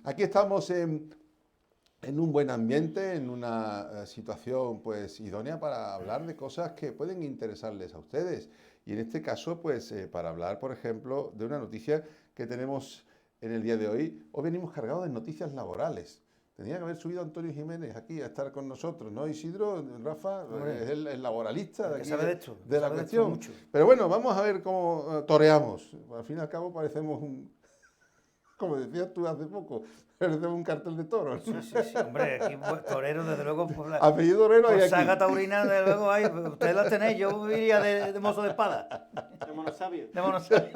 Aquí estamos en un buen ambiente, en una situación pues idónea para hablar de cosas que pueden interesarles a ustedes. Y en este caso, pues para hablar, por ejemplo, de una noticia que tenemos en el día de hoy. Hoy venimos cargados de noticias laborales. Tenía que haber subido Antonio Jiménez aquí a estar con nosotros, ¿no? Isidro, Rafa, Hombre, es el laboralista el de que aquí sabe de esto, el que de la sabe de esto cuestión. mucho. Pero bueno, vamos a ver cómo toreamos. Al fin y al cabo parecemos como decías tú hace poco, parecemos un cartel de toros. Sí, sí, sí. Hombre, aquí toreros, desde luego, Apellido torero hay por aquí. saga taurina, desde luego hay. Ustedes las tenéis, yo iría de mozo de espada. De monosabio. De monosabio.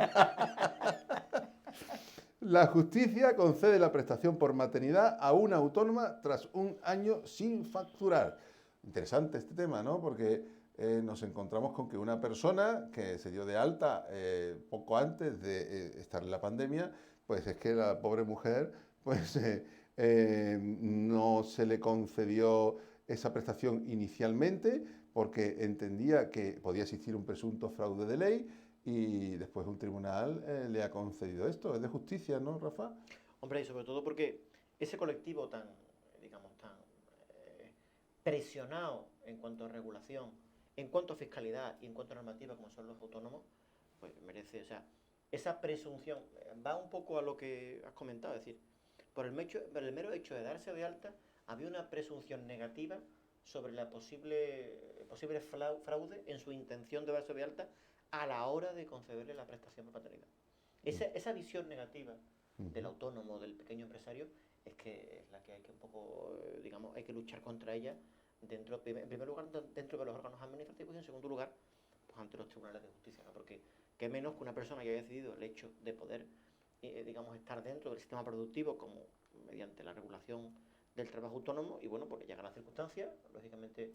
La justicia concede la prestación por maternidad a una autónoma tras un año sin facturar. Interesante este tema, ¿no? Porque nos encontramos con que una persona que se dio de alta poco antes de estar en la pandemia, pues es que la pobre mujer, pues no se le concedió esa prestación inicialmente porque entendía que podía existir un presunto fraude de ley y después un tribunal le ha concedido esto. Es de justicia, ¿no, Rafa? Hombre, y sobre todo porque ese colectivo tan, digamos, tan presionado en cuanto a regulación, en cuanto a fiscalidad y en cuanto a normativa como son los autónomos, pues merece, o sea, esa presunción va un poco a lo que has comentado, es decir, por el mero hecho de darse de alta, había una presunción negativa sobre la posible fraude en su intención de darse de alta a la hora de concederle la prestación por paternidad. Esa visión negativa del autónomo, del pequeño empresario, es que es la que hay que un poco, digamos, hay que luchar contra ella dentro, en primer lugar, dentro de los órganos administrativos y en segundo lugar, pues ante los tribunales de justicia, ¿no? Porque qué menos que una persona que haya decidido el hecho de poder, digamos, estar dentro del sistema productivo como mediante la regulación del trabajo autónomo y bueno, porque llega la circunstancia, lógicamente,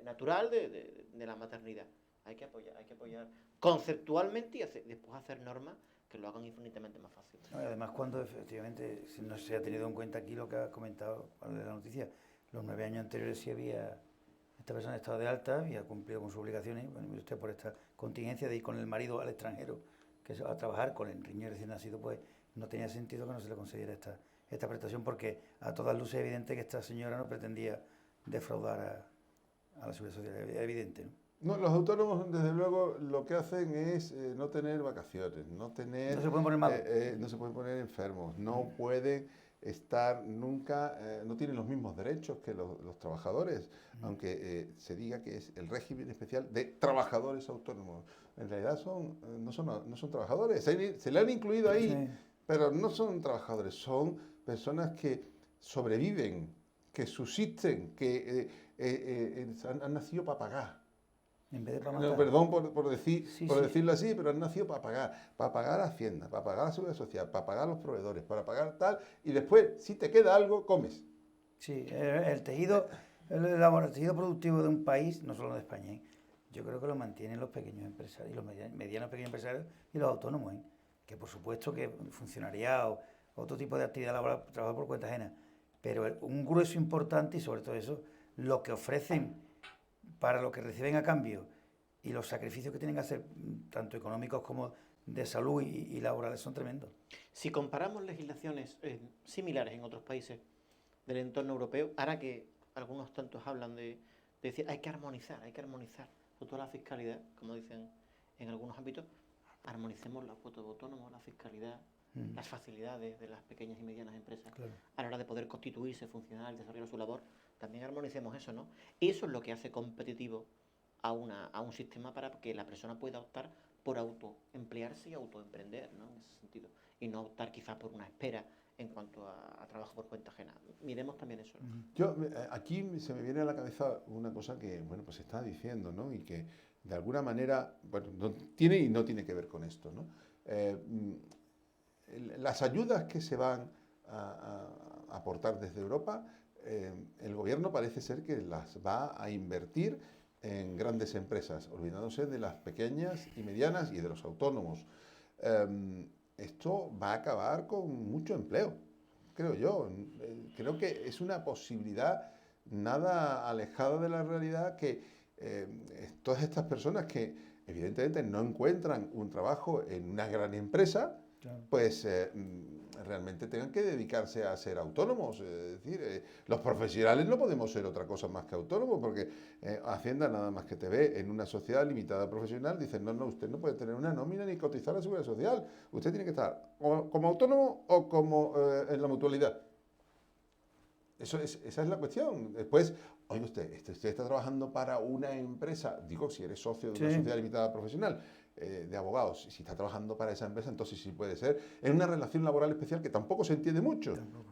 natural de la maternidad. Hay que apoyar conceptualmente y después hacer normas que lo hagan infinitamente más fácil. No, y además, cuando efectivamente no se ha tenido en cuenta aquí lo que ha comentado de la noticia, los 9 años anteriores sí había, esta persona estaba de alta y ha cumplido con sus obligaciones, bueno, y usted por esta contingencia de ir con el marido al extranjero, que se va a trabajar con el niño recién nacido, pues no tenía sentido que no se le concediera esta prestación, porque a todas luces es evidente que esta señora no pretendía defraudar a la seguridad social, es evidente, ¿no? No, los autónomos, desde luego, lo que hacen es no tener vacaciones, no tener, No se pueden poner malos. no se pueden poner enfermos, no pueden estar nunca, no tienen los mismos derechos que los trabajadores, aunque se diga que es el régimen especial de trabajadores autónomos. En realidad no son trabajadores, se le han incluido ahí, Sí. pero no son trabajadores, son personas que sobreviven, que subsisten, que han nacido para pagar. En vez de para No, matar. perdón por Sí, sí. decirlo así, pero han nacido para pagar Hacienda, para pagar la Seguridad Social, para pagar los proveedores, para pagar tal, y después, si te queda algo, comes. Sí, el tejido productivo de un país, no solo de España, yo creo que lo mantienen los pequeños empresarios, los medianos pequeños empresarios y los autónomos, que por supuesto que funcionariado, otro tipo de actividad laboral, trabajo por cuenta ajena, pero un grueso importante y sobre todo eso, lo que ofrecen para lo que reciben a cambio y los sacrificios que tienen que hacer, tanto económicos como de salud y laborales, son tremendos. Si comparamos legislaciones similares en otros países del entorno europeo, ahora que algunos tantos hablan de decir hay que armonizar, sobre todo la fiscalidad, como dicen en algunos ámbitos, armonicemos la cuota de autónomos, la fiscalidad, las facilidades de las pequeñas y medianas empresas Claro. a la hora de poder constituirse, funcionar, desarrollar su labor, también armonicemos eso, ¿no? Eso es lo que hace competitivo a un sistema para que la persona pueda optar por autoemplearse y autoemprender, ¿no? En ese sentido. Y no optar quizás por una espera en cuanto a trabajo por cuenta ajena. Miremos también eso, ¿no? Yo, aquí se me viene a la cabeza una cosa que, bueno, pues se está diciendo, ¿no? Y que de alguna manera, bueno, no tiene y no tiene que ver con esto, ¿no? Las ayudas que se van a aportar desde Europa, el gobierno parece ser que las va a invertir en grandes empresas, olvidándose de las pequeñas y medianas y de los autónomos. Esto va a acabar con mucho empleo, creo yo. Creo que es una posibilidad nada alejada de la realidad que todas estas personas que evidentemente no encuentran un trabajo en una gran empresa, Claro. pues realmente tengan que dedicarse a ser autónomos. Es decir, los profesionales no podemos ser otra cosa más que autónomos, porque Hacienda nada más que te ve en una sociedad limitada profesional, dicen, no, usted no puede tener una nómina ni cotizar a la Seguridad Social, usted tiene que estar como autónomo o como en la mutualidad. Esa es la cuestión. Después, oye usted está trabajando para una empresa, digo, si eres socio de una Sí. sociedad limitada profesional, de abogados, si está trabajando para esa empresa, entonces sí puede ser en una relación laboral especial que tampoco se entiende mucho. Tampoco.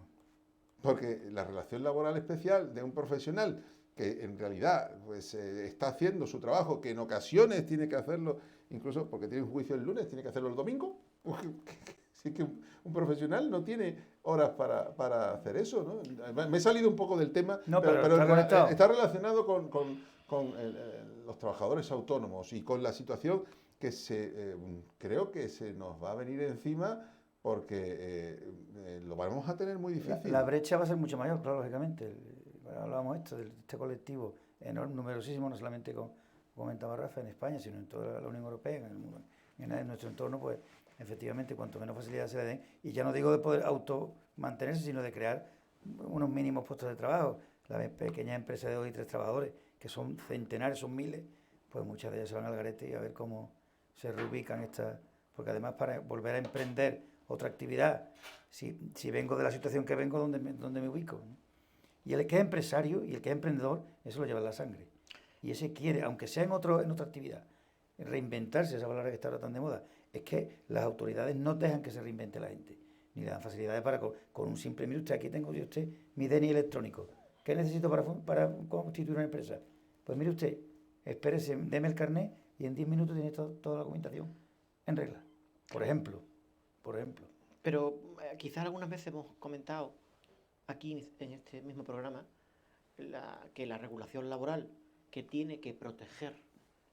Porque la relación laboral especial de un profesional que en realidad pues, está haciendo su trabajo, que en ocasiones tiene que hacerlo, incluso porque tiene un juicio el lunes, tiene que hacerlo el domingo. Sí que un profesional no tiene horas para hacer eso, ¿no? Me he salido un poco del tema, No, pero pero está conectado. está relacionado con los trabajadores autónomos y con la situación que creo que se nos va a venir encima porque lo vamos a tener muy difícil. La brecha va a ser mucho mayor, claro, lógicamente. Hablábamos de este colectivo enorme, numerosísimo, no solamente como comentaba Rafa en España, sino en toda la Unión Europea, en el mundo, en nuestro entorno, pues efectivamente cuanto menos facilidades se le den, y ya no digo de poder auto mantenerse, sino de crear unos mínimos puestos de trabajo. Las pequeñas empresas de 2 y 3 trabajadores, que son centenares, son miles, pues muchas de ellas se van al garete y a ver cómo se reubican estas, porque además para volver a emprender otra actividad, si vengo de la situación que vengo, ¿dónde me ubico? ¿No? Y el que es empresario y el que es emprendedor, eso lo lleva en la sangre. Y ese quiere, aunque sea en otra actividad, reinventarse, esa palabra que está ahora tan de moda, es que las autoridades no dejan que se reinvente la gente, ni le dan facilidades para con un simple, mire usted, aquí tengo yo usted mi DNI electrónico. ¿Qué necesito para constituir una empresa? Pues mire usted, espérese, deme el carnet y en 10 minutos tiene toda la documentación en regla. Por ejemplo. Pero quizás algunas veces hemos comentado aquí en este mismo programa que la regulación laboral que tiene que proteger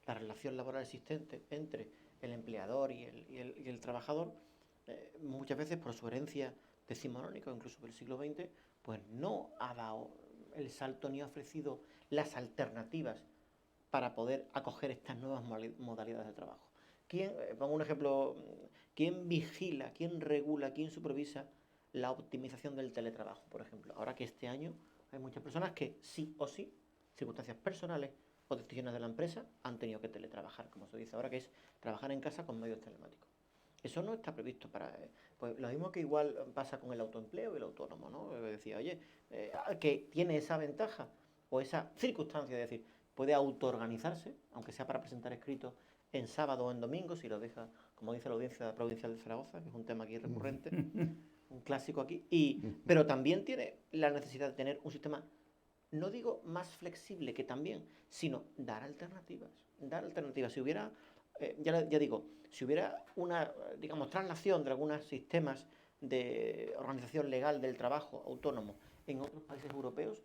la relación laboral existente entre el empleador y el trabajador, muchas veces por su herencia decimonónica, incluso del siglo XX, pues no ha dado el salto ni ha ofrecido las alternativas para poder acoger estas nuevas modalidades de trabajo. Pongo un ejemplo, ¿quién vigila, quién regula, quién supervisa la optimización del teletrabajo, por ejemplo? Ahora que este año hay muchas personas que sí o sí, circunstancias personales o decisiones de la empresa, han tenido que teletrabajar, como se dice ahora, que es trabajar en casa con medios telemáticos. Eso no está previsto pues lo mismo que igual pasa con el autoempleo y el autónomo, ¿no? Decía, oye, que tiene esa ventaja o esa circunstancia de decir, puede autoorganizarse, aunque sea para presentar escritos en sábado o en domingo, si lo deja, como dice la Audiencia Provincial de Zaragoza, que es un tema aquí recurrente, un clásico aquí, pero también tiene la necesidad de tener un sistema, no digo más flexible que también, sino dar alternativas. Si hubiera, ya digo, si hubiera una, digamos, traslación de algunos sistemas de organización legal del trabajo autónomo en otros países europeos,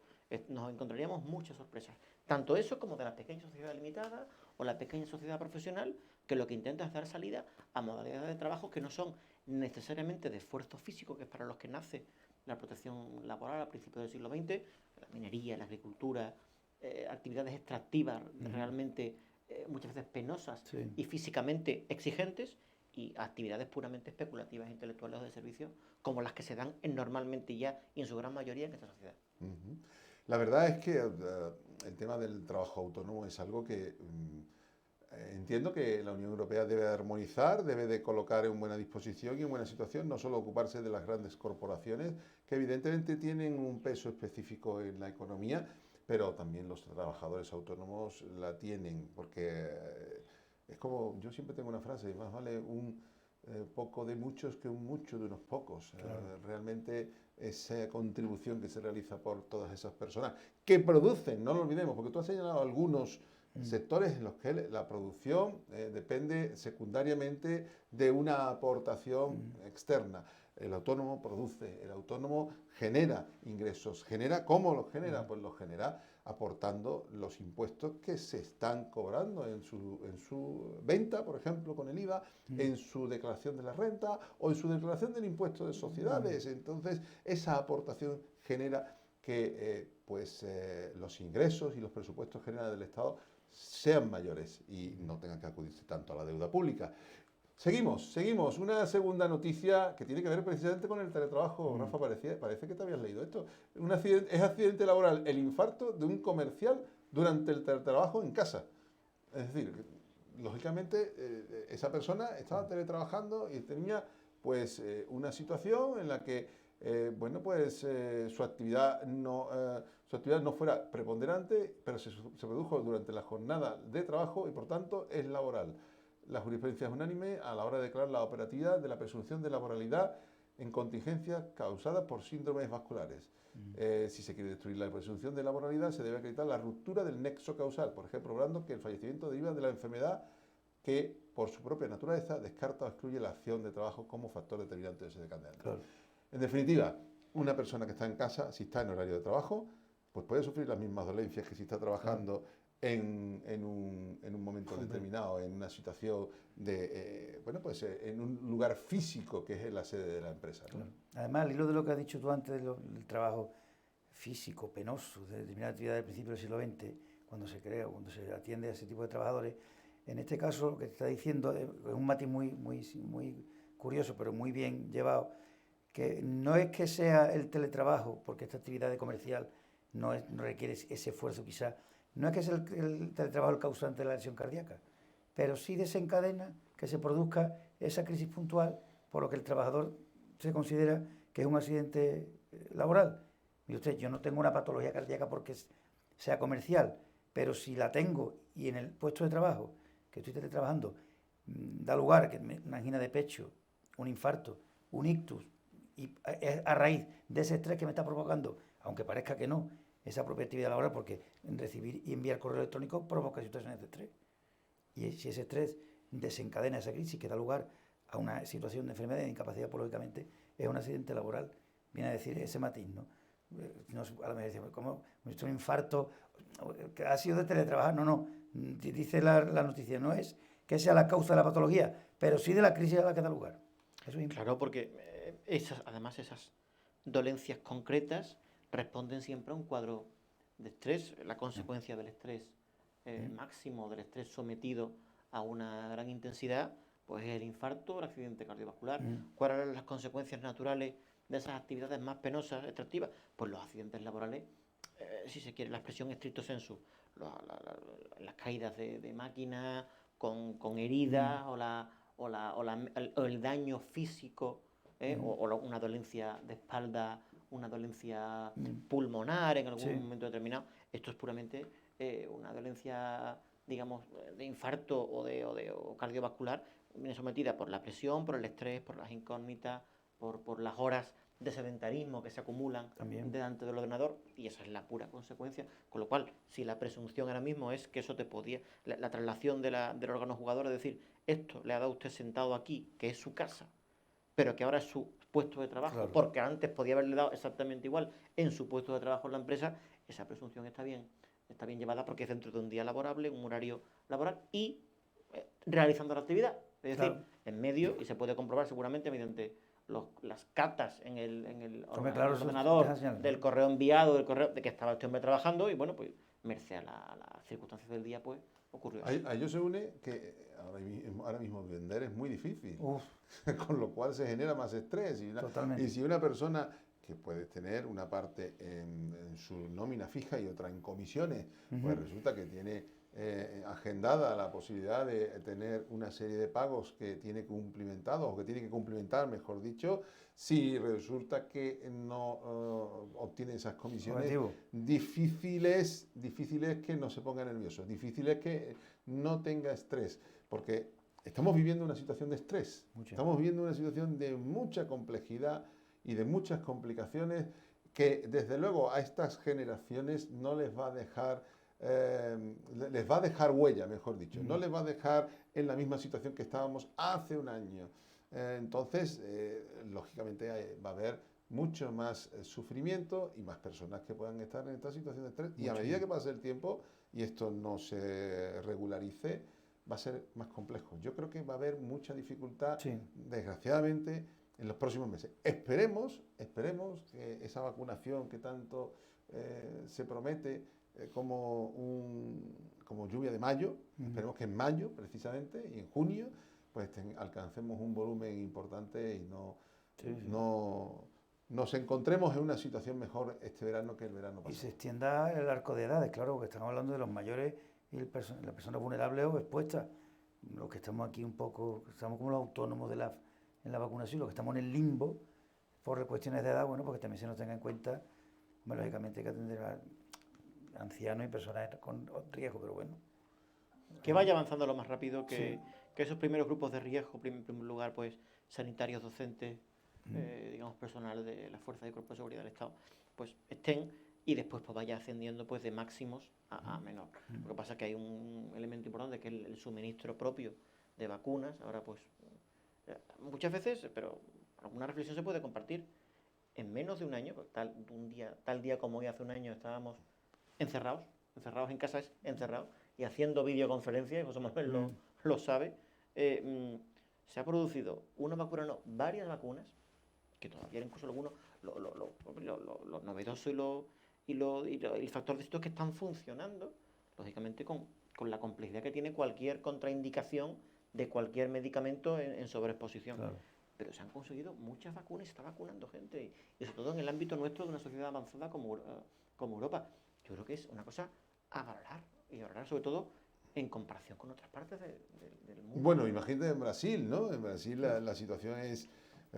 nos encontraríamos muchas sorpresas. Tanto eso como de la pequeña sociedad limitada o la pequeña sociedad profesional, que lo que intenta es dar salida a modalidades de trabajo que no son necesariamente de esfuerzo físico, que es para los que nace la protección laboral a principios del siglo XX, la minería, la agricultura, actividades extractivas realmente muchas veces penosas y físicamente exigentes, y actividades puramente especulativas, intelectuales o de servicio, como las que se dan normalmente ya y en su gran mayoría en esta sociedad. La verdad es que el tema del trabajo autónomo es algo que entiendo que la Unión Europea debe armonizar, debe de colocar en buena disposición y en buena situación, no solo ocuparse de las grandes corporaciones, que evidentemente tienen un peso específico en la economía, pero también los trabajadores autónomos la tienen, porque es como, yo siempre tengo una frase, más vale un poco de muchos que un mucho de unos pocos. Claro. Realmente esa contribución que se realiza por todas esas personas que producen, no lo olvidemos, porque tú has señalado algunos sectores en los que la producción depende secundariamente de una aportación externa. El autónomo produce, el autónomo genera ingresos. ¿Cómo los genera? Pues los genera aportando los impuestos que se están cobrando en su venta, por ejemplo, con el IVA, en su declaración de la renta o en su declaración del impuesto de sociedades. Entonces, esa aportación genera que los ingresos y los presupuestos generales del Estado sean mayores y no tengan que acudirse tanto a la deuda pública. Seguimos. Una segunda noticia que tiene que ver precisamente con el teletrabajo. Rafa, parece que te habías leído esto. Es accidente laboral el infarto de un comercial durante el teletrabajo en casa. Es decir, lógicamente esa persona estaba teletrabajando y tenía pues una situación en la que su actividad no fuera preponderante, pero se produjo durante la jornada de trabajo y por tanto es laboral. La jurisprudencia es unánime a la hora de declarar la operatividad de la presunción de laboralidad en contingencias causadas por síndromes vasculares. Si se quiere destruir la presunción de laboralidad, se debe acreditar la ruptura del nexo causal, por ejemplo, probando que el fallecimiento deriva de la enfermedad que, por su propia naturaleza, descarta o excluye la acción de trabajo como factor determinante de ese desencadenante. Claro. En definitiva, una persona que está en casa, si está en horario de trabajo, pues puede sufrir las mismas dolencias que si está trabajando en un momento determinado, en una situación en un lugar físico que es la sede de la empresa, ¿no? Claro. Además, al hilo de lo que has dicho tú antes del trabajo físico, penoso, de determinada actividad del principio del siglo XX, cuando se crea, cuando se atiende a ese tipo de trabajadores, en este caso lo que te está diciendo es un matiz muy curioso, pero muy bien llevado, que no es que sea el teletrabajo, porque esta actividad de comercial no requiere ese esfuerzo quizás, no es que sea el teletrabajo el causante de la lesión cardíaca, pero sí desencadena que se produzca esa crisis puntual por lo que el trabajador se considera que es un accidente laboral. Mire usted, yo no tengo una patología cardíaca porque sea comercial, pero si la tengo y en el puesto de trabajo que estoy teletrabajando da lugar a que una angina de pecho, un infarto, un ictus, y es a raíz de ese estrés que me está provocando, aunque parezca que no, esa propia actividad laboral, porque recibir y enviar correo electrónico provoca situaciones de estrés. Y si ese estrés desencadena esa crisis que da lugar a una situación de enfermedad y de incapacidad, pues lógicamente es un accidente laboral. Viene a decir ese matiz, ¿no? A lo mejor dice, ¿cómo? ¿Es un infarto? ¿Que ha sido de teletrabajar? No. Dice la noticia, no es que sea la causa de la patología, pero sí de la crisis a la que da lugar. Eso es Claro, porque además esas dolencias concretas responden siempre a un cuadro de estrés, la consecuencia del estrés máximo, del estrés sometido a una gran intensidad, pues es el infarto o el accidente cardiovascular. ¿Cuáles eran las consecuencias naturales de esas actividades más penosas, extractivas? Pues los accidentes laborales, si se quiere la expresión estricto sensu, las caídas de máquinas con heridas o el daño físico, una dolencia de espalda, una dolencia pulmonar en algún momento determinado. Esto es puramente una dolencia, digamos, de infarto o cardiovascular, viene sometida por la presión, por el estrés, por las incógnitas, por las horas de sedentarismo que se acumulan delante del ordenador, y esa es la pura consecuencia. Con lo cual, si la presunción ahora mismo es que eso te podía, la traslación del órgano jugador, es decir, esto le ha dado usted sentado aquí, que es su casa, pero que ahora es su puesto de trabajo, porque antes podía haberle dado exactamente igual en su puesto de trabajo en la empresa, esa presunción está bien llevada porque es dentro de un día laborable, un horario laboral y realizando la actividad. Es decir, en medio, y se puede comprobar seguramente mediante las catas en el ordenador del correo enviado, de que estaba este hombre trabajando, y bueno, pues merced a las circunstancias del día, pues ocurrió eso. A ello se une que ahora mismo vender es muy difícil, con lo cual se genera más estrés. Y si una persona que puede tener una parte en su nómina fija y otra en comisiones, pues resulta que tiene agendada la posibilidad de tener una serie de pagos que tiene cumplimentados o que tiene que cumplimentar, mejor dicho, si resulta que no obtiene esas comisiones, difíciles que no se ponga nervioso, difíciles que no tenga estrés, porque estamos viviendo una situación de estrés, estamos viviendo una situación de mucha complejidad y de muchas complicaciones que desde luego a estas generaciones no les va a dejar, les va a dejar huella, mejor dicho, no les va a dejar en la misma situación que estábamos hace un año. Entonces, lógicamente va a haber mucho más sufrimiento y más personas que puedan estar en esta situación de estrés. Y a medida que pase el tiempo y esto no se regularice, va a ser más complejo. Yo creo que va a haber mucha dificultad, desgraciadamente, en los próximos meses. Esperemos que esa vacunación que tanto se promete como lluvia de mayo, esperemos que en mayo precisamente y en junio pues alcancemos un volumen importante y Sí, sí. no nos encontremos en una situación mejor este verano que el verano Y se pasado. extienda el arco de edades, claro, porque estamos hablando de los mayores y las personas vulnerables o expuestas. Los que estamos aquí un poco, estamos como los autónomos en la vacunación, los que estamos en el limbo por cuestiones de edad, bueno, porque también se nos tenga en cuenta, bueno, lógicamente hay que atender a ancianos y personas con riesgo, pero bueno. Que vaya avanzando lo más rápido, Sí. que esos primeros grupos de riesgo, en primer lugar, pues sanitarios, docentes, digamos, personal de las fuerzas y cuerpos de seguridad del Estado, pues estén y después pues vaya ascendiendo pues de máximos a menor. Lo que pasa es que hay un elemento importante que es el suministro propio de vacunas. Ahora pues muchas veces, pero alguna reflexión se puede compartir. En menos de un año, tal día como hoy hace un año estábamos encerrados en casas, encerrados, y haciendo videoconferencias, José Manuel lo sabe, se ha producido una vacuna, no, varias vacunas, que todavía incluso algunos, lo novedoso y el factor de esto es que están funcionando, lógicamente con la complejidad que tiene cualquier contraindicación de cualquier medicamento en sobreexposición. Claro. Pero se han conseguido muchas vacunas y se está vacunando gente, y sobre todo en el ámbito nuestro de una sociedad avanzada como Europa. Yo creo que es una cosa a valorar, y valorar sobre todo en comparación con otras partes del mundo. Bueno, imagínate en Brasil, ¿no? En Brasil la situación es,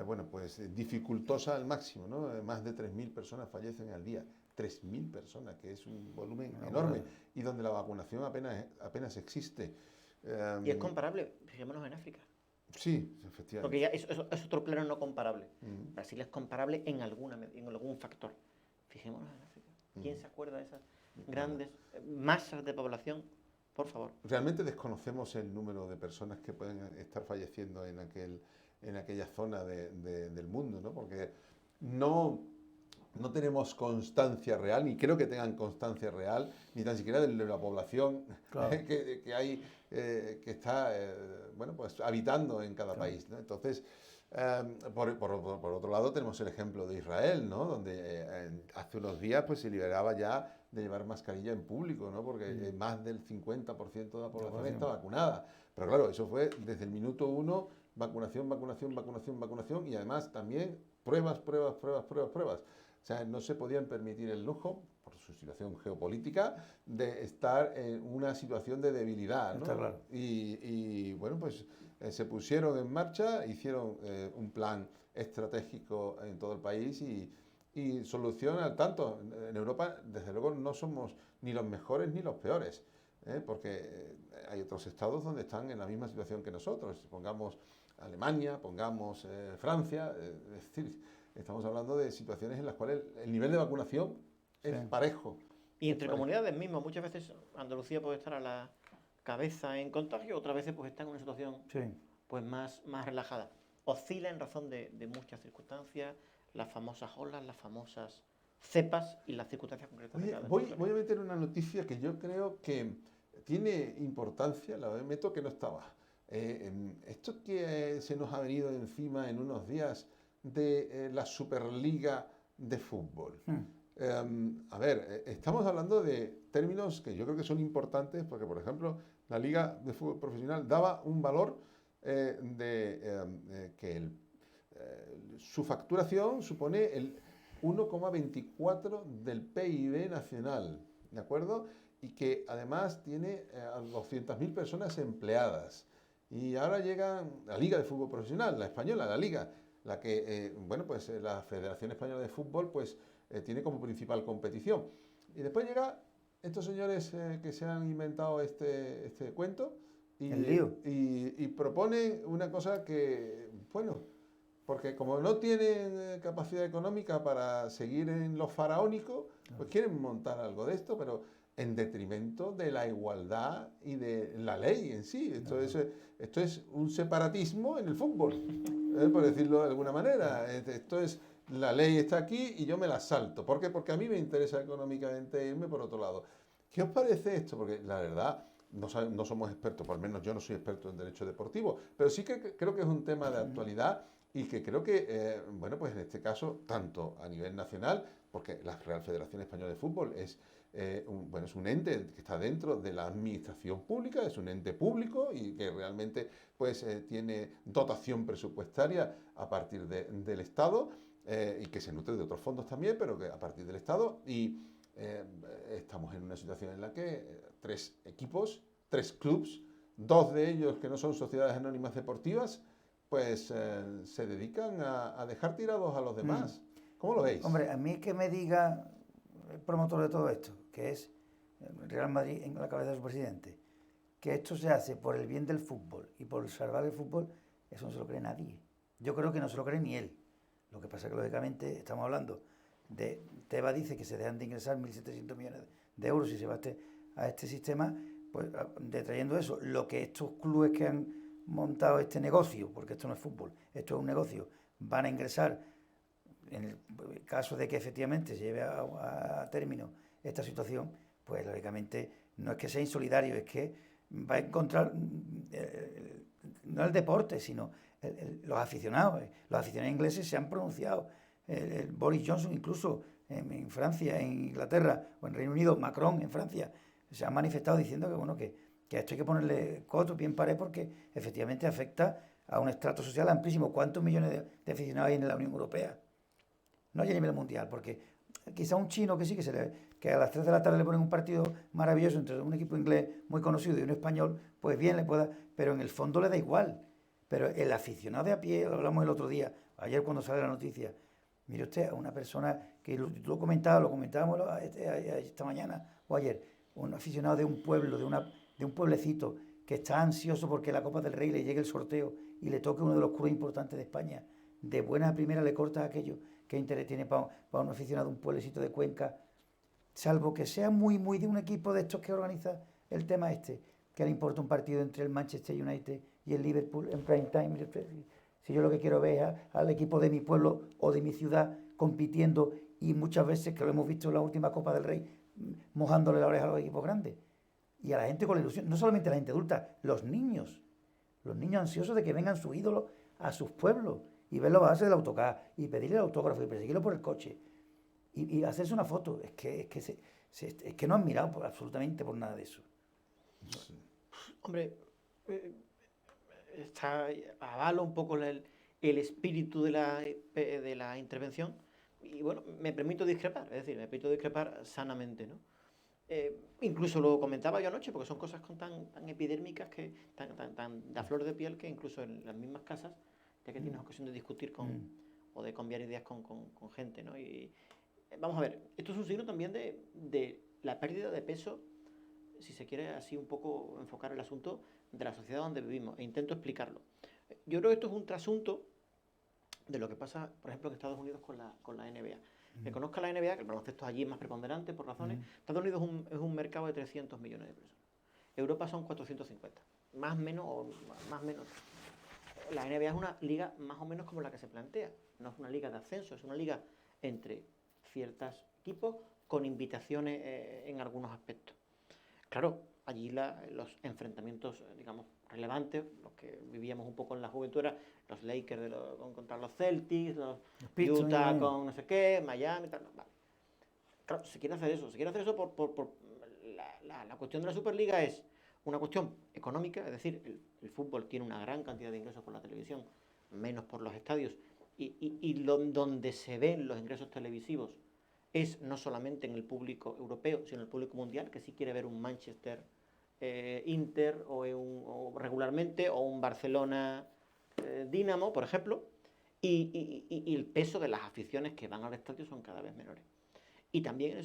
bueno, pues dificultosa al máximo, ¿no? Más de 3.000 personas fallecen al día. 3.000 personas, que es un volumen enorme, y donde la vacunación apenas existe. Y es comparable, fijémonos en África. Sí, efectivamente. Porque ya es otro plano no comparable. Brasil es comparable en algún factor. Fijémonos en África. ¿Quién se acuerda de esas grandes masas de población? Por favor. Realmente desconocemos el número de personas que pueden estar falleciendo en aquella zona del mundo, ¿no? Porque no tenemos constancia real, ni creo que tengan constancia real, ni tan siquiera de la población Claro. que hay, que está, bueno, pues habitando en cada país, ¿no? Entonces, por otro lado, tenemos el ejemplo de Israel, ¿no? Donde hace unos días pues se liberaba ya de llevar mascarilla en público, ¿no? Porque más del 50% de la población está vacunada. Pero claro, eso fue desde el minuto uno, vacunación, vacunación, vacunación, vacunación, y además también pruebas. O sea, no se podían permitir el lujo, por su situación geopolítica, de estar en una situación de debilidad, ¿no? Está claro. Y bueno, pues se pusieron en marcha, hicieron un plan estratégico en todo el país y soluciona tanto. En Europa, desde luego, no somos ni los mejores ni los peores, porque hay otros estados donde están en la misma situación que nosotros. Pongamos Alemania, pongamos Francia, es decir, estamos hablando de situaciones en las cuales el nivel de vacunación es parejo. Y entre comunidades mismas, muchas veces Andalucía puede estar a la cabeza en contagio, otras veces pues está en una situación pues más relajada. Oscila en razón de muchas circunstancias, las famosas olas, las famosas cepas y las circunstancias concretas. Oye, voy a meter una noticia que yo creo que tiene importancia, la meto que no estaba. Esto que se nos ha venido encima en unos días de la Superliga de fútbol. A ver, estamos hablando de términos que yo creo que son importantes porque, por ejemplo, la Liga de Fútbol Profesional daba un valor que su facturación supone el 1,24 del PIB nacional, ¿de acuerdo? Y que además tiene a 200.000 personas empleadas. Y ahora llega la Liga de Fútbol Profesional, la española, la Liga, la que, bueno, pues la Federación Española de Fútbol, pues tiene como principal competición. Y después llega estos señores que se han inventado este cuento y proponen una cosa que, bueno, porque como no tienen capacidad económica para seguir en lo faraónico, pues quieren montar algo de esto, pero en detrimento de la igualdad y de la ley en sí. Esto es un separatismo en el fútbol, por decirlo de alguna manera. Esto es, la ley está aquí y yo me la salto. ¿Por qué? Porque a mí me interesa económicamente irme por otro lado. ¿Qué os parece esto? Porque la verdad, no somos expertos, por lo menos yo no soy experto en derecho deportivo, pero sí que creo que es un tema de actualidad y que creo que, bueno, pues en este caso, tanto a nivel nacional, porque la Real Federación Española de Fútbol es bueno, es un ente que está dentro de la administración pública, es un ente público y que realmente pues, tiene dotación presupuestaria a partir del Estado y que se nutre de otros fondos también, pero que a partir del Estado. Y estamos en una situación en la que 3 equipos, 3 clubs, 2 de ellos que no son sociedades anónimas deportivas, pues se dedican a dejar tirados a los demás. ¿Cómo lo veis? Hombre, a mí que me diga el promotor de todo esto, que es el Real Madrid en la cabeza de su presidente, que esto se hace por el bien del fútbol y por salvar el fútbol, eso no se lo cree nadie. Yo creo que no se lo cree ni él. Lo que pasa es que, lógicamente, estamos hablando de... Tebas dice que se dejan de ingresar 1.700 millones de euros si se va a este sistema, pues detrayendo eso, lo que estos clubes que han montado este negocio, porque esto no es fútbol, esto es un negocio, van a ingresar, en el caso de que efectivamente se lleve a término esta situación, pues lógicamente no es que sea insolidario, es que va a encontrar no el deporte, sino los aficionados. Los aficionados ingleses se han pronunciado. El Boris Johnson incluso en Francia, en Inglaterra o en Reino Unido, Macron en Francia, se han manifestado diciendo que bueno que a esto hay que ponerle coto, bien paré, porque efectivamente afecta a un estrato social amplísimo. ¿Cuántos millones de aficionados hay en la Unión Europea? No hay a nivel mundial, porque quizá un chino que sí, que a las 3 de la tarde le ponen un partido maravilloso entre un equipo inglés muy conocido y un español, pues bien le pueda, pero en el fondo le da igual. Pero el aficionado de a pie, lo hablamos el otro día, ayer cuando sale la noticia, mire usted, a una persona que lo comentábamos esta mañana o ayer, un aficionado de un pueblo, de un pueblecito, que está ansioso porque la Copa del Rey le llegue el sorteo y le toque uno de los clubes importantes de España. De buena a primera le corta aquello. ¿Qué interés tiene para un aficionado de un pueblecito de Cuenca? Salvo que sea muy de un equipo de estos que organiza el tema este, que le importa un partido entre el Manchester United y el Liverpool en prime time. Si yo lo que quiero ver es al equipo de mi pueblo o de mi ciudad compitiendo, y muchas veces, que lo hemos visto en la última Copa del Rey, mojándole la oreja a los equipos grandes. Y a la gente con la ilusión, no solamente la gente adulta, los niños ansiosos de que vengan sus ídolos a sus pueblos y verlo a base del autocar y pedirle el autógrafo y perseguirlo por el coche y hacerse una foto. Es que no han mirado absolutamente por nada de eso. Sí. Hombre, avalo un poco el espíritu de la intervención y bueno, me permito discrepar, es decir, me permito discrepar sanamente, ¿no? Incluso lo comentaba yo anoche, porque son cosas tan epidérmicas, tan de flor de piel, que incluso en las mismas casas, ya que tienes ocasión de discutir o de cambiar ideas con gente, ¿no? Y vamos a ver, esto es un signo también de la pérdida de peso, si se quiere así un poco enfocar el asunto, de la sociedad donde vivimos, e intento explicarlo. Yo creo que esto es un trasunto de lo que pasa, por ejemplo, en Estados Unidos con la NBA. Que conozca la NBA, que el baloncesto allí es más preponderante por razones. Estados Unidos es un mercado de 300 millones de personas. Europa son 450. Más menos. La NBA es una liga más o menos como la que se plantea. No es una liga de ascenso, es una liga entre ciertos equipos con invitaciones en algunos aspectos. Claro, allí los enfrentamientos, digamos, relevantes, los que vivíamos un poco en la juventud, eran los Lakers contra los Celtics, los Utah con no sé qué, Miami, tal. Vale. Claro, se quiere hacer eso por la cuestión de la Superliga es una cuestión económica, es decir, el fútbol tiene una gran cantidad de ingresos por la televisión, menos por los estadios, y donde se ven los ingresos televisivos es no solamente en el público europeo, sino en el público mundial, que sí quiere ver un Manchester Inter o regularmente, o un Barcelona Dinamo, por ejemplo, y el peso de las aficiones que van al estadio son cada vez menores. Y también en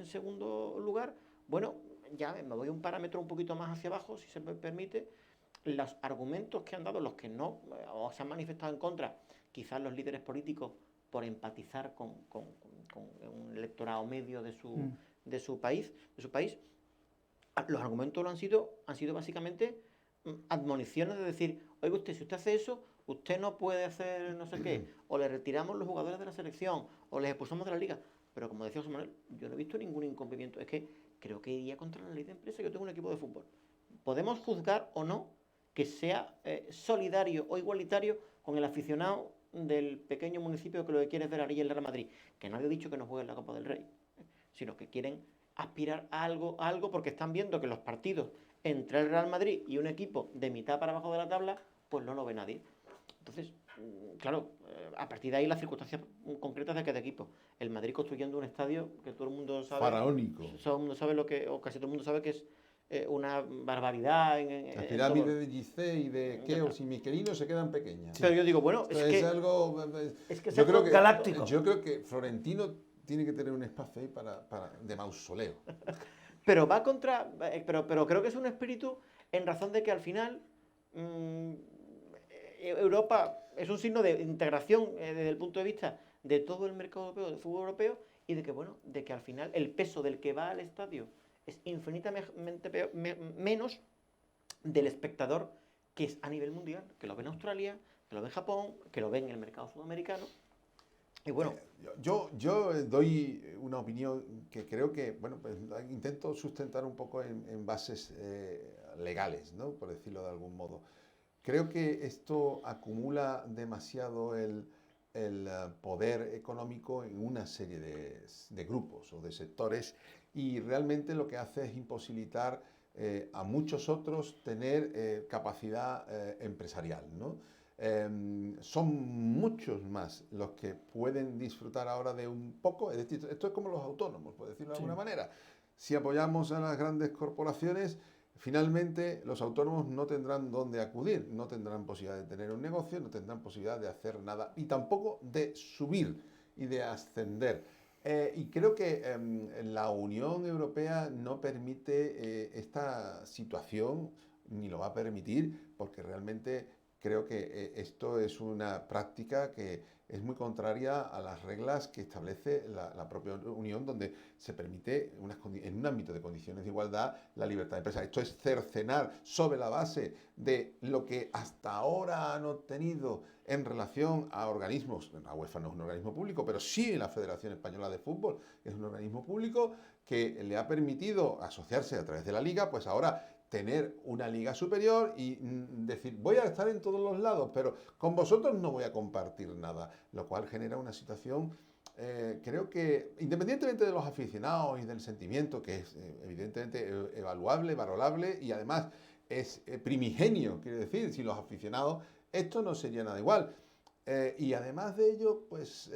segundo lugar, bueno, ya me voy un parámetro un poquito más hacia abajo, si se me permite, los argumentos que han dado los que no, o se han manifestado en contra, quizás los líderes políticos, por empatizar con un electorado medio de su país, los argumentos han sido básicamente admoniciones de decir, oiga usted, si usted hace eso, usted no puede hacer no sé qué, o le retiramos los jugadores de la selección, o les expulsamos de la liga. Pero como decía José Manuel, yo no he visto ningún incumplimiento. Es que creo que iría contra la ley de empresa. Yo tengo un equipo de fútbol. Podemos juzgar o no que sea solidario o igualitario con el aficionado del pequeño municipio que lo que quiere es ver a el Real Madrid, que nadie ha dicho que no juegue en la Copa del Rey, sino que quieren aspirar a algo porque están viendo que los partidos entre el Real Madrid y un equipo de mitad para abajo de la tabla, pues no lo ve nadie. Entonces, claro, a partir de ahí las circunstancias concretas de cada equipo. El Madrid construyendo un estadio que todo el mundo sabe. Faraónico. Todo el mundo sabe o casi todo el mundo sabe que es una barbaridad. La pirámide de Gizeh y de Keops y Miquelino se quedan pequeñas. Pero yo digo, bueno, es algo. Es que yo creo que galáctico. Yo creo que Florentino tiene que tener un espacio ahí de mausoleo. Pero va contra. Pero creo que es un espíritu en razón de que al final. Europa es un signo de integración desde el punto de vista de todo el mercado europeo, del fútbol europeo, y de que, bueno, de que al final el peso del que va al estadio es infinitamente menos del espectador que es a nivel mundial, que lo ve en Australia, que lo ve en Japón, que lo ve en el mercado sudamericano. Y bueno. Yo doy una opinión que creo que, bueno, pues intento sustentar un poco en bases legales, ¿no? Por decirlo de algún modo. Creo que esto acumula demasiado el poder económico en una serie de grupos o de sectores y realmente lo que hace es imposibilitar a muchos otros tener capacidad empresarial, ¿no? Son muchos más los que pueden disfrutar ahora de un poco, es decir, esto es como los autónomos, por decirlo de alguna manera. Si apoyamos a las grandes corporaciones, finalmente los autónomos no tendrán dónde acudir, no tendrán posibilidad de tener un negocio, no tendrán posibilidad de hacer nada y tampoco de subir y de ascender. Y creo que la Unión Europea no permite esta situación, ni lo va a permitir, porque realmente creo que esto es una práctica que es muy contraria a las reglas que establece la propia Unión, donde se permite en un ámbito de condiciones de igualdad la libertad de empresa. Esto es cercenar sobre la base de lo que hasta ahora han obtenido en relación a organismos. La UEFA no es un organismo público, pero sí la Federación Española de Fútbol es un organismo público que le ha permitido asociarse a través de la Liga, pues ahora tener una liga superior y decir, voy a estar en todos los lados, pero con vosotros no voy a compartir nada, lo cual genera una situación, creo que, independientemente de los aficionados y del sentimiento, que es evidentemente evaluable, valorable y además es primigenio, quiero decir, sin los aficionados esto no sería nada igual. Y además de ello, pues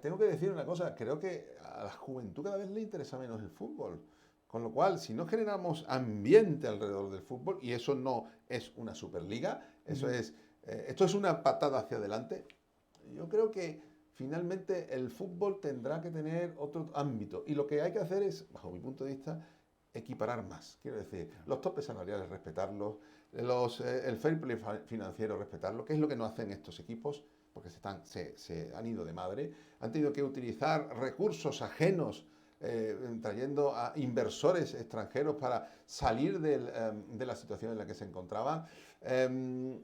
tengo que decir una cosa, creo que a la juventud cada vez le interesa menos el fútbol. Con lo cual, si no generamos ambiente alrededor del fútbol, y eso no es una superliga, esto es una patada hacia adelante, yo creo que finalmente el fútbol tendrá que tener otro ámbito. Y lo que hay que hacer es, bajo mi punto de vista, equiparar más. Quiero decir, los topes salariales respetarlos, el fair play financiero respetarlo, que es lo que no hacen estos equipos, porque se han ido de madre, han tenido que utilizar recursos ajenos, trayendo a inversores extranjeros para salir de la situación en la que se encontraban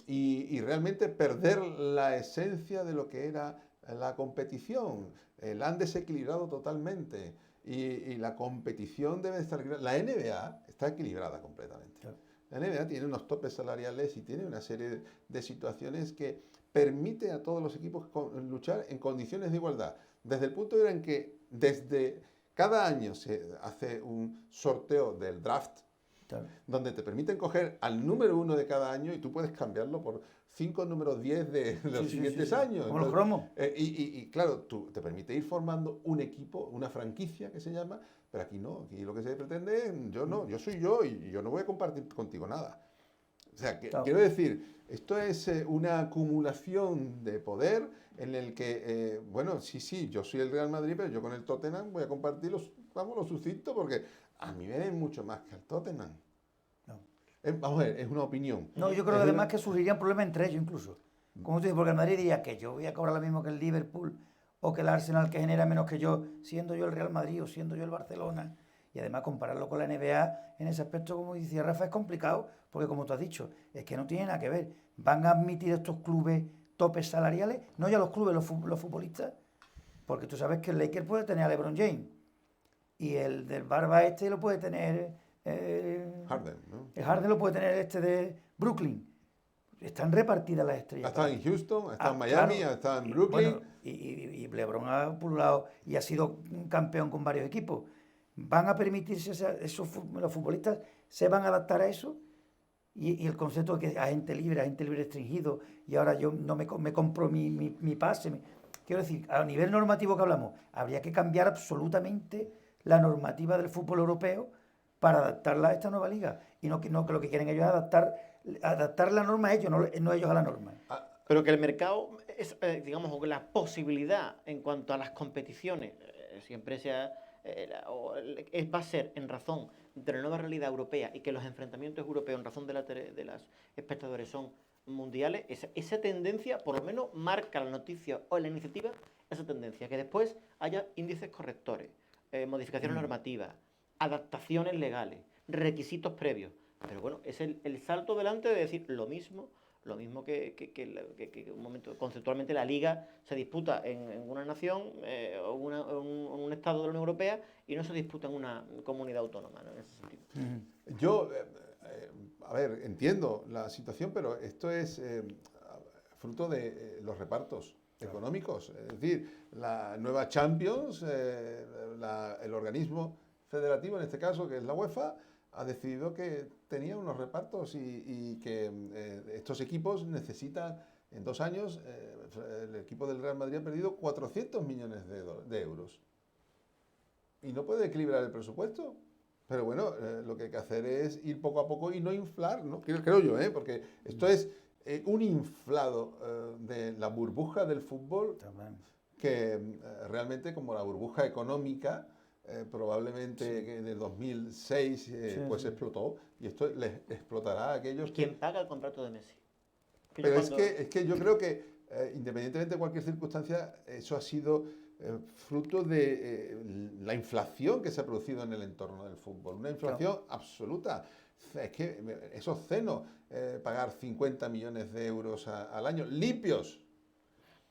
y realmente perder la esencia de lo que era la competición. La han desequilibrado totalmente y la competición debe estar equilibrada. La NBA está equilibrada completamente. Claro. La NBA tiene unos topes salariales y tiene una serie de situaciones que permite a todos los equipos luchar en condiciones de igualdad. Desde el punto de vista en que cada año se hace un sorteo del draft, claro, donde te permiten coger al número 1 de cada año y tú puedes cambiarlo por 5 números 10 de los siguientes años. Como los cromos. Y claro, te permite ir formando un equipo, una franquicia que se llama, pero aquí no, aquí lo que se pretende es, yo soy yo y yo no voy a compartir contigo nada. O sea, claro, quiero decir, esto es una acumulación de poder en el que, bueno, sí, yo soy el Real Madrid, pero yo con el Tottenham voy a compartir los suscito porque a mí me ven mucho más que al Tottenham. No. Vamos a ver, es una opinión. No, yo creo que además que surgirían problemas entre ellos incluso. Como tú dices, porque el Madrid diría que yo voy a cobrar lo mismo que el Liverpool o que el Arsenal, que genera menos que yo, siendo yo el Real Madrid o siendo yo el Barcelona. Y además compararlo con la NBA en ese aspecto, como decía Rafa, es complicado, porque como tú has dicho, es que no tiene nada que ver. Van a admitir estos clubes topes salariales, no ya los clubes, los futbolistas, porque tú sabes que el Lakers puede tener a LeBron James y el del Barba lo puede tener Harden, ¿no? El Harden lo puede tener de Brooklyn. están repartidas las Ha estrellas. estado en Houston, ha estado en Miami, Claro, ha estado en Brooklyn. bueno, y LeBron ha pululado y ha sido un campeón con varios equipos. ¿Van a permitirse los futbolistas se van a adaptar a eso? Y el concepto de que agente libre restringido, y ahora yo no me compro mi pase. Quiero decir, a nivel normativo que hablamos, habría que cambiar absolutamente la normativa del fútbol europeo para adaptarla a esta nueva liga. Y no que lo que quieren ellos es adaptar la norma a ellos, no ellos a la norma. Pero que el mercado, es, digamos, o que la posibilidad en cuanto a las competiciones, siempre sea, va a ser en razón de la nueva realidad europea y que los enfrentamientos europeos en razón de las espectadores son mundiales, esa tendencia por lo menos marca la noticia o la iniciativa, esa tendencia, que después haya índices correctores, modificaciones normativas, adaptaciones legales, requisitos previos. Pero bueno, es el salto delante de decir lo mismo que un momento, conceptualmente la liga se disputa en una nación o un estado de la Unión Europea y no se disputa en una comunidad autónoma, ¿no? En ese sentido. Yo, a ver, entiendo la situación, pero esto es fruto de los repartos económicos. Es decir, la nueva Champions, el organismo federativo, en este caso, que es la UEFA, ha decidido que tenía unos repartos y que estos equipos necesitan, en 2 años, el equipo del Real Madrid ha perdido 400 millones de euros. Y no puede equilibrar el presupuesto. Pero bueno, lo que hay que hacer es ir poco a poco y no inflar, ¿no? Creo yo, porque esto es un inflado de la burbuja del fútbol que realmente, como la burbuja económica, probablemente en el 2006 pues explotó, y esto les explotará a aquellos ¿Y quién paga el contrato de Messi? Pero es que yo creo que independientemente de cualquier circunstancia, eso ha sido fruto de la inflación que se ha producido en el entorno del fútbol, una inflación absoluta. Es que es obsceno pagar 50 millones de euros al año, limpios.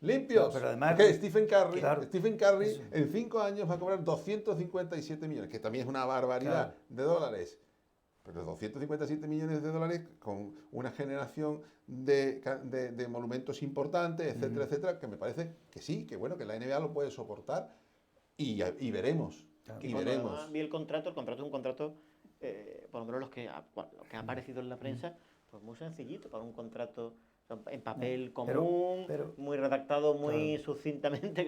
¡Limpios! Pero además, porque Stephen Curry eso. en 5 años va a cobrar 257 millones, que también es una barbaridad de dólares. Pero 257 millones de dólares con una generación de monumentos importantes, etcétera, etcétera, que me parece que sí, que bueno, que la NBA lo puede soportar y veremos. Y veremos. Vi el contrato es un contrato, por lo menos lo que ha aparecido en la prensa, pues muy sencillito, para un contrato en papel común, muy redactado, muy sucintamente,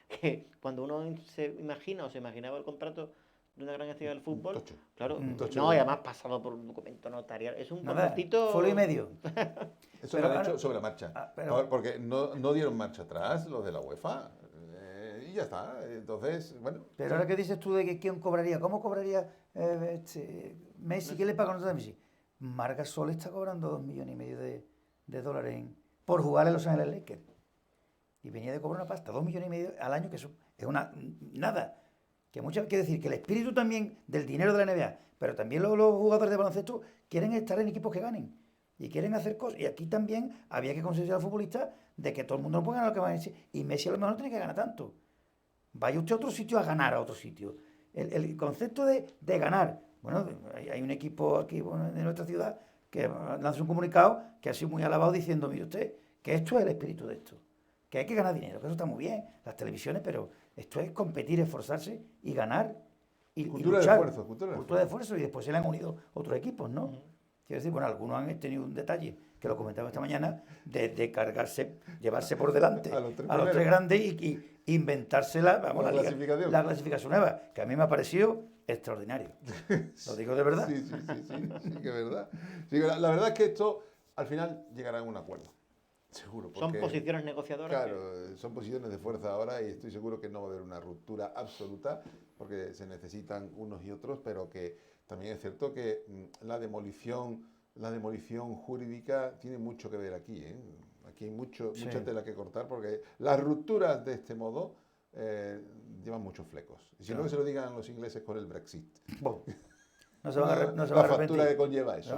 que cuando uno se imagina o se imaginaba el contrato de una gran estrella del fútbol, claro, no, y además pasado por un documento notarial, es un contratito... Folio y medio. Eso lo han hecho sobre la marcha, porque no dieron marcha atrás los de la UEFA, y ya está, entonces, bueno... Pero ahora que dices tú de que quién cobraría, ¿cómo cobraría Messi? ¿Qué le paga a nosotros a Messi? Marc Gasol está cobrando 2,5 millones de dólares por jugar en Los Ángeles Lakers. Y venía de cobrar una pasta, 2,5 millones al año, que eso es nada. Que muchas quiere decir que el espíritu también del dinero de la NBA, pero también los jugadores de baloncesto quieren estar en equipos que ganen y quieren hacer cosas. Y aquí también había que concienciar al futbolista de que todo el mundo no puede ganar lo que va a decir. Y Messi a lo mejor no tiene que ganar tanto. Vaya usted a otro sitio a ganar a otro sitio. El concepto de ganar. Bueno, hay un equipo aquí de nuestra ciudad que lanza un comunicado que ha sido muy alabado diciendo, mire usted, que esto es el espíritu de esto. Que hay que ganar dinero, que eso está muy bien, las televisiones, pero esto es competir, esforzarse y ganar. Y luchar. Cultura de esfuerzo. Y después se le han unido otros equipos, ¿no? Quiero decir, bueno, algunos han tenido un detalle, que lo comentaba esta mañana, de cargarse, llevarse por delante a los tres grandes y inventarse la clasificación nueva, que a mí me ha parecido extraordinario. Lo digo de verdad. Sí, que es verdad. Sí, la verdad es que esto al final llegará a un acuerdo. Seguro. Son posiciones negociadoras. Claro, son posiciones de fuerza ahora y estoy seguro que no va a haber una ruptura absoluta porque se necesitan unos y otros, pero que también es cierto que la demolición jurídica tiene mucho que ver aquí. Aquí hay mucha tela que cortar porque las rupturas de este modo llevan muchos flecos. Y si no, que se lo digan los ingleses con el Brexit. No se van a arrepentir. La factura que conlleva eso.